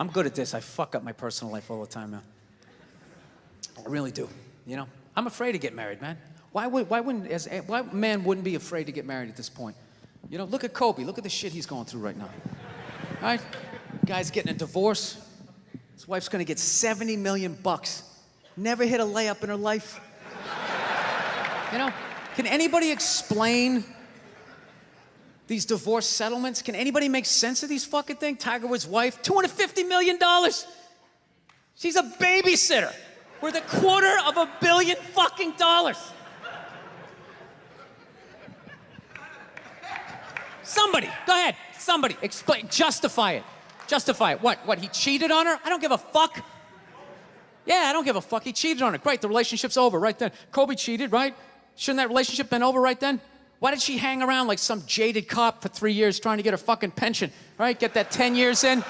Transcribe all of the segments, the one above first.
I'm good at this. I fuck up my personal life all the time, man. I really do, you know? I'm afraid to get married, man. Why man wouldn't be afraid to get married at this point? You know, look at Kobe. Look at the shit he's going through right now. All right? Guy's getting a divorce. His wife's gonna get $70 million. Never hit a layup in her life. You know? Can anybody explain these divorce settlements? Can anybody make sense of these fucking things? Tiger Woods' wife, $250 million. She's a babysitter worth $250 million fucking dollars. Somebody, go ahead. Somebody, explain, justify it. Justify it. What, he cheated on her? I don't give a fuck. Yeah, I don't give a fuck. He cheated on her. Great, the relationship's over right then. Kobe cheated, right? Shouldn't that relationship been over right then? Why did she hang around like some jaded cop for 3 years trying to get her fucking pension, right? Get that 10 years in?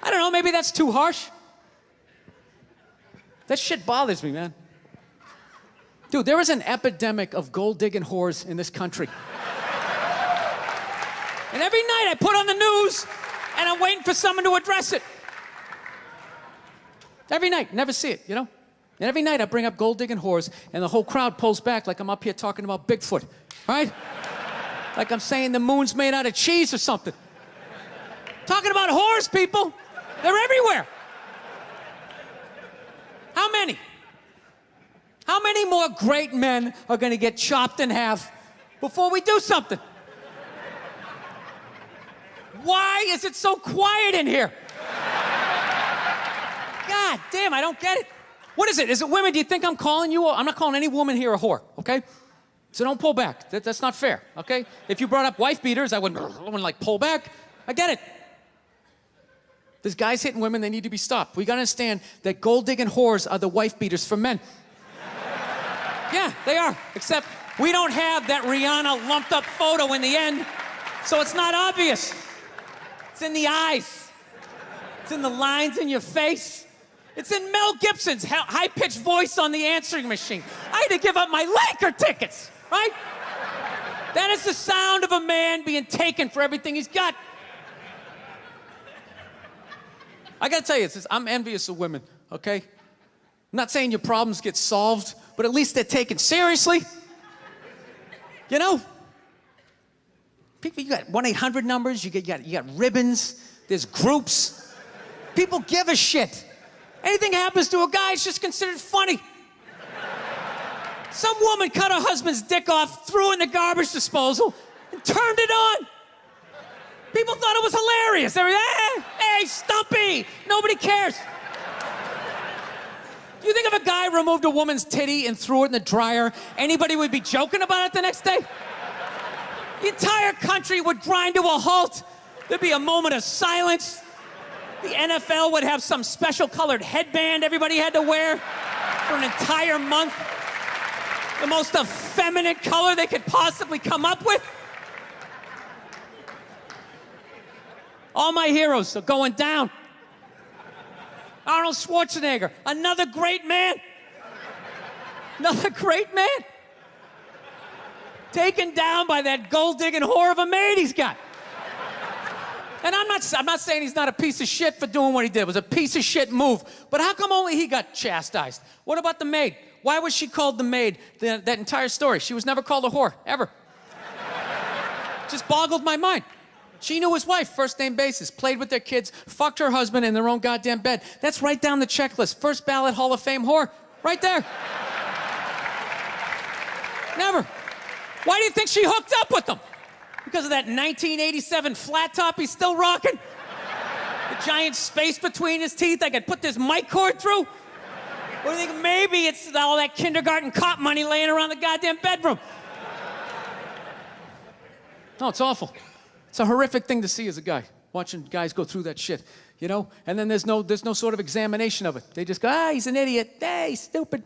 I don't know, maybe that's too harsh. That shit bothers me, man. Dude, there is an epidemic of gold-digging whores in this country. And every night I put on the news, and I'm waiting for someone to address it. Every night, never see it, you know? And every night I bring up gold-digging whores, and the whole crowd pulls back like I'm up here talking about Bigfoot, right? Like I'm saying the moon's made out of cheese or something. Talking about whores, people. They're everywhere. How many? How many more great men are gonna get chopped in half before we do something? Why is it so quiet in here? God damn, I don't get it. What is it? Is it women? Do you think I'm calling you? I'm not calling any woman here a whore, okay? So don't pull back. That's not fair, okay? If you brought up wife beaters, I wouldn't like pull back. I get it. There's guys hitting women, they need to be stopped. We gotta understand that gold-digging whores are the wife beaters for men. Yeah, they are. Except we don't have that Rihanna lumped up photo in the end, so it's not obvious. It's in the eyes. It's in the lines in your face. It's in Mel Gibson's high-pitched voice on the answering machine. I had to give up my Laker tickets, right? That is the sound of a man being taken for everything he's got. I gotta tell you, I'm envious of women, okay? I'm not saying your problems get solved, but at least they're taken seriously. You know? People, you got 1-800 numbers, you got ribbons, there's groups. People give a shit. Anything happens to a guy, it's just considered funny. Some woman cut her husband's dick off, threw it in the garbage disposal, and turned it on. People thought it was hilarious. They were, hey, Stumpy, nobody cares. You think if a guy removed a woman's titty and threw it in the dryer, anybody would be joking about it the next day? The entire country would grind to a halt. There'd be a moment of silence. The NFL would have some special colored headband everybody had to wear for an entire month. The most effeminate color they could possibly come up with. All my heroes are going down. Arnold Schwarzenegger, another great man. Another great man. Taken down by that gold-digging whore of a maid he's got. And I'm not saying he's not a piece of shit for doing what he did. It was a piece of shit move. But how come only he got chastised? What about the maid? Why was she called the maid that entire story? She was never called a whore, ever. Just boggled my mind. She knew his wife, first name basis, played with their kids, fucked her husband in their own goddamn bed. That's right down the checklist. First ballot Hall of Fame whore, right there. Never. Why do you think she hooked up with him? Because of that 1987 flat top he's still rocking? The giant space between his teeth I could put this mic cord through? Or do you think maybe it's all that kindergarten cop money laying around the goddamn bedroom? No, it's awful. It's a horrific thing to see as a guy, watching guys go through that shit, you know? And then there's no sort of examination of it. They just go, he's an idiot. Hey, he's stupid.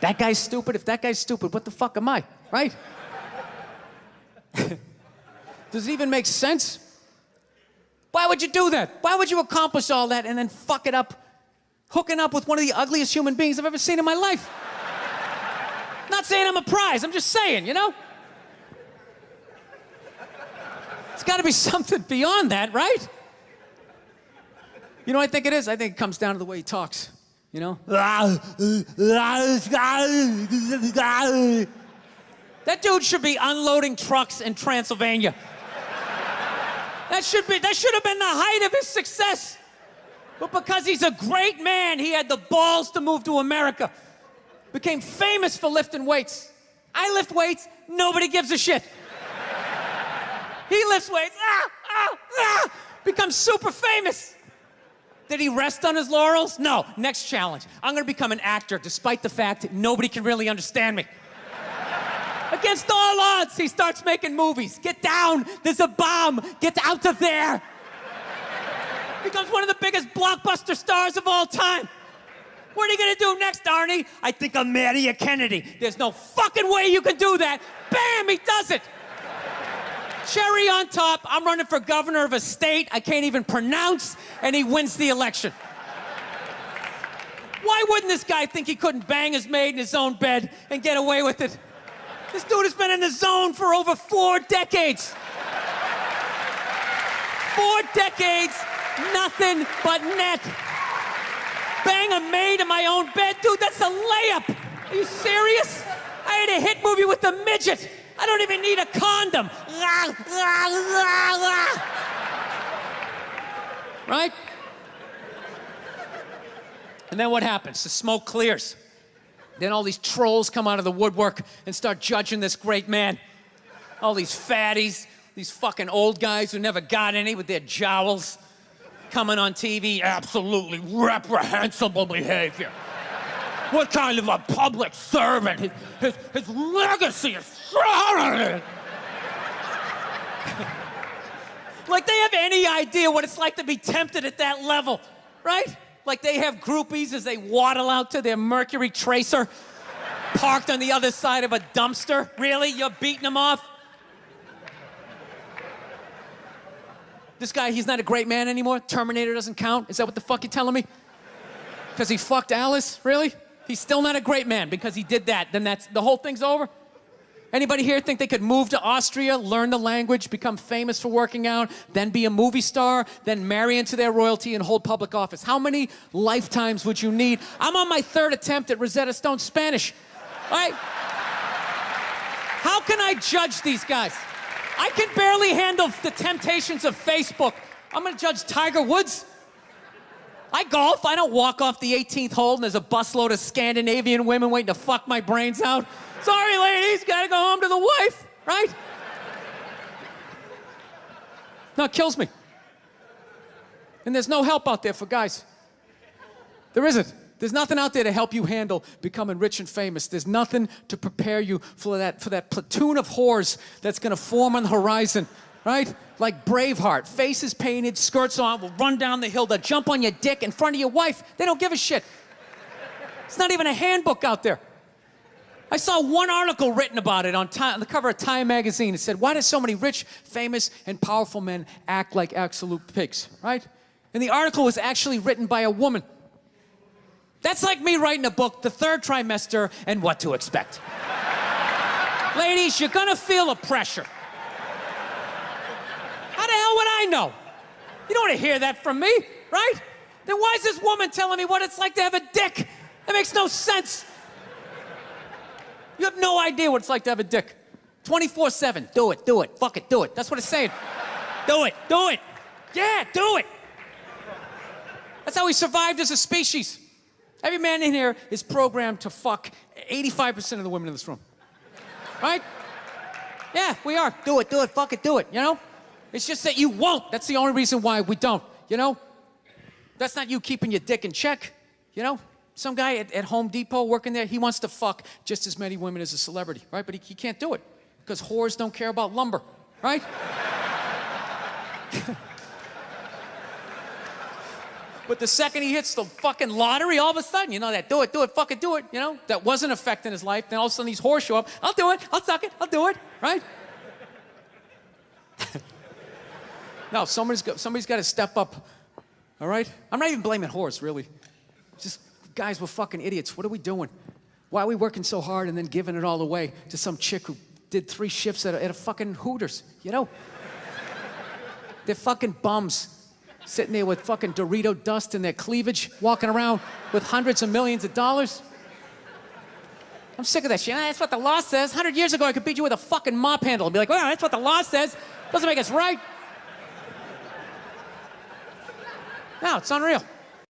That guy's stupid. If that guy's stupid, what the fuck am I, right? Does it even make sense? Why would you do that? Why would you accomplish all that and then fuck it up, hooking up with one of the ugliest human beings I've ever seen in my life? Not saying I'm a prize, I'm just saying, you know? gotta be something beyond that, right? You know what I think it is? I think it comes down to the way he talks, you know? That dude should be unloading trucks in Transylvania. That should have been the height of his success. But because he's a great man, he had the balls to move to America. Became famous for lifting weights. I lift weights, nobody gives a shit. He lifts weights, becomes super famous. Did he rest on his laurels? No, next challenge. I'm gonna become an actor despite the fact that nobody can really understand me. Against all odds, he starts making movies. Get down, there's a bomb, get out of there. Becomes one of the biggest blockbuster stars of all time. What are you gonna do next, Arnie? I think I'll marry a Kennedy. There's no fucking way you can do that. Bam, he does it. Cherry on top, I'm running for governor of a state I can't even pronounce, and he wins the election. Why wouldn't this guy think he couldn't bang his maid in his own bed and get away with it? This dude has been in the zone for over 4 decades. 4 decades, nothing but net. Bang a maid in my own bed? Dude, that's a layup. Are you serious? I had a hit movie with a midget. I don't even need a condom. Right? And then what happens? The smoke clears. Then all these trolls come out of the woodwork and start judging this great man. All these fatties, these fucking old guys who never got any with their jowls, coming on TV, absolutely reprehensible behavior. What kind of a public servant? His legacy is like they have any idea what it's like to be tempted at that level, right? Like they have groupies as they waddle out to their Mercury Tracer parked on the other side of a dumpster. Really? You're beating them off? This guy, he's not a great man anymore? Terminator doesn't count? Is that what the fuck you're telling me? Because he fucked Alice? Really? He's still not a great man because he did that. Then the whole thing's over? Anybody here think they could move to Austria, learn the language, become famous for working out, then be a movie star, then marry into their royalty and hold public office? How many lifetimes would you need? I'm on my 3rd attempt at Rosetta Stone Spanish. All right? How can I judge these guys? I can barely handle the temptations of Facebook. I'm gonna judge Tiger Woods? I golf, I don't walk off the 18th hole and there's a busload of Scandinavian women waiting to fuck my brains out. Sorry, ladies, gotta go home to the wife, right? No, it kills me. And there's no help out there for guys. There isn't. There's nothing out there to help you handle becoming rich and famous. There's nothing to prepare you for that platoon of whores that's gonna form on the horizon, right? Like Braveheart, faces painted, skirts on, will run down the hill, they'll jump on your dick in front of your wife. They don't give a shit. It's not even a handbook out there. I saw one article written about it on the cover of Time magazine. It said, why do so many rich, famous, and powerful men act like absolute pigs, right? And the article was actually written by a woman. That's like me writing a book, The Third Trimester, and What to Expect. Ladies, you're gonna feel a pressure. How the hell would I know? You don't want to hear that from me, right? Then why is this woman telling me what it's like to have a dick? That makes no sense. You have no idea what it's like to have a dick. 24/7, do it, fuck it, do it. That's what it's saying. Do it. Yeah, do it. That's how we survived as a species. Every man in here is programmed to fuck 85% of the women in this room. Right? Yeah, we are. Do it, fuck it, do it, you know? It's just that you won't. That's the only reason why we don't, you know? That's not you keeping your dick in check, you know? Some guy at Home Depot working there, he wants to fuck just as many women as a celebrity, right? But he can't do it because whores don't care about lumber, right? But the second he hits the fucking lottery, all of a sudden, you know, that do it, fuck it, do it, you know? That wasn't affecting his life. Then all of a sudden these whores show up. I'll do it, I'll suck it, I'll do it, right? No, somebody's got to step up, all right? I'm not even blaming whores, really. Just, guys, we're fucking idiots. What are we doing? Why are we working so hard and then giving it all away to some chick who did 3 shifts at a fucking Hooters, you know? They're fucking bums. Sitting there with fucking Dorito dust in their cleavage, walking around with hundreds of millions of dollars. I'm sick of that shit. That's what the law says. 100 years ago, I could beat you with a fucking mop handle and be like, well, that's what the law says. Doesn't make us right. No, it's unreal.